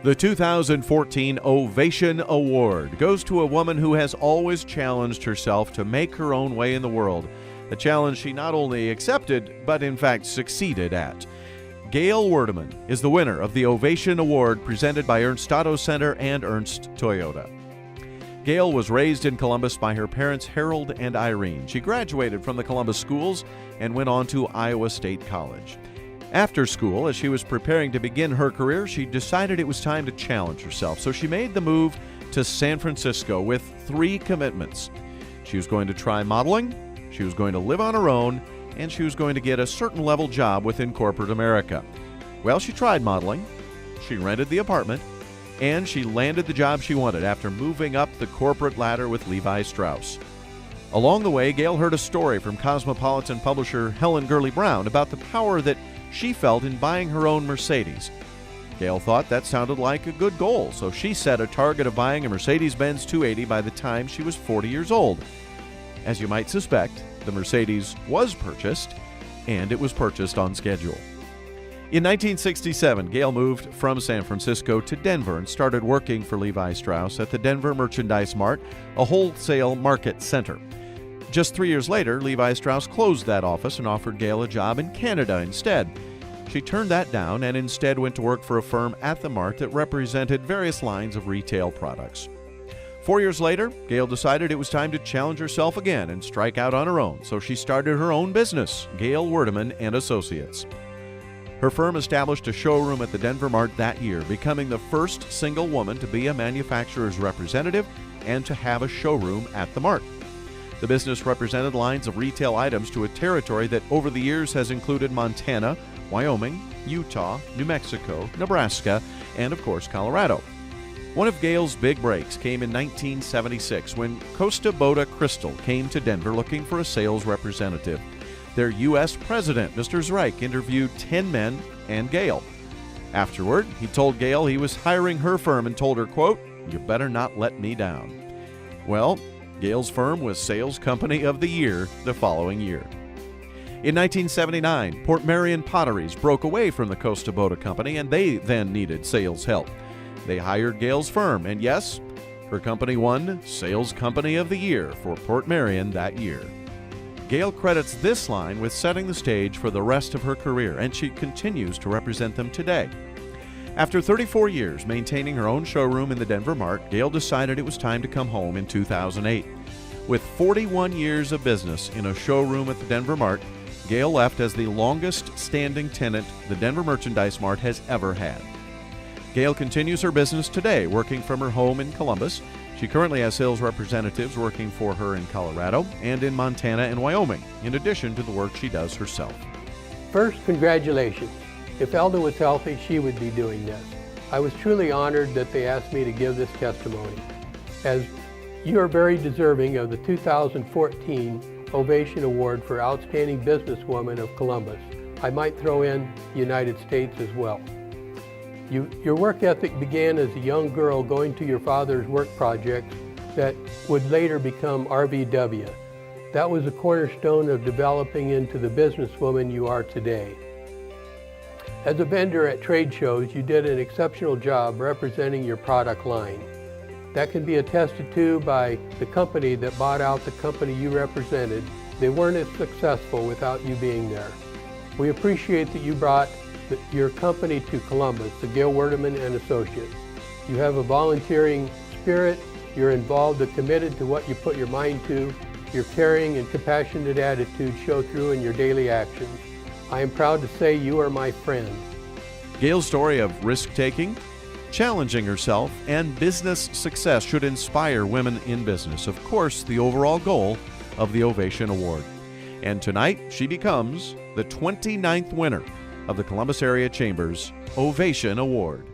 The 2014 Ovation Award goes to a woman who has always challenged herself to make her own way in the world, a challenge she not only accepted, but in fact succeeded at. Gail Wurdeman is the winner of the Ovation Award presented by Ernst Auto Center and Ernst Toyota. Gail was raised in Columbus by her parents Harold and Irene. She graduated from the Columbus schools and went on to Iowa State College. After school, as she was preparing to begin her career, she decided it was time to challenge herself. So she made the move to San Francisco with 3 commitments. She was going to try modeling, she was going to live on her own, and she was going to get a certain level job within corporate America. Well, she tried modeling, she rented the apartment, and she landed the job she wanted after moving up the corporate ladder with Levi Strauss. Along the way, Gail heard a story from cosmopolitan publisher Helen Gurley Brown about the power that she felt in buying her own Mercedes. Gail thought that sounded like a good goal, so she set a target of buying a Mercedes-Benz 280 by the time she was 40 years old. As you might suspect, the Mercedes was purchased, and it was purchased on schedule. In 1967, Gail moved from San Francisco to Denver and started working for Levi Strauss at the Denver Merchandise Mart, a wholesale market center. Just 3 years later, Levi Strauss closed that office and offered Gail a job in Canada instead. She turned that down and instead went to work for a firm at the Mart that represented various lines of retail products. 4 years later, Gail decided it was time to challenge herself again and strike out on her own, so she started her own business, Gail Wurdeman and Associates. Her firm established a showroom at the Denver Mart that year, becoming the first single woman to be a manufacturer's representative and to have a showroom at the Mart. The business represented lines of retail items to a territory that over the years has included Montana, Wyoming, Utah, New Mexico, Nebraska, and of course Colorado. One of Gail's big breaks came in 1976 when Costa Boda Crystal came to Denver looking for a sales representative. Their U.S. president, Mr. Zreich, interviewed 10 men and Gail. Afterward, he told Gail he was hiring her firm and told her, quote, "You better not let me down." Well, Gail's firm was Sales Company of the Year the following year. In 1979, Port Marion Potteries broke away from the Costa Boda Company, and they then needed sales help. They hired Gail's firm, and yes, her company won Sales Company of the Year for Port Marion that year. Gail credits this line with setting the stage for the rest of her career, and she continues to represent them today. After 34 years maintaining her own showroom in the Denver Mart, Gail decided it was time to come home in 2008. With 41 years of business in a showroom at the Denver Mart, Gail left as the longest-standing tenant the Denver Merchandise Mart has ever had. Gail continues her business today, working from her home in Columbus. She currently has sales representatives working for her in Colorado and in Montana and Wyoming, in addition to the work she does herself. First, congratulations. If Elda was healthy, she would be doing this. I was truly honored that they asked me to give this testimony, as you are very deserving of the 2014 Ovation Award for Outstanding Businesswoman of Columbus. I might throw in the United States as well. Your work ethic began as a young girl going to your father's work projects that would later become RVW. That was a cornerstone of developing into the businesswoman you are today. As a vendor at trade shows, you did an exceptional job representing your product line. That can be attested to by the company that bought out the company you represented. They weren't as successful without you being there. We appreciate that you brought your company to Columbus, the Gail Wurdeman and Associates. You have a volunteering spirit, you're involved and committed to what you put your mind to, your caring and compassionate attitude show through in your daily actions. I am proud to say you are my friend. Gail's story of risk-taking, challenging herself, and business success should inspire women in business. Of course, the overall goal of the Ovation Award. And tonight, she becomes the 29th winner of the Columbus Area Chamber's Ovation Award.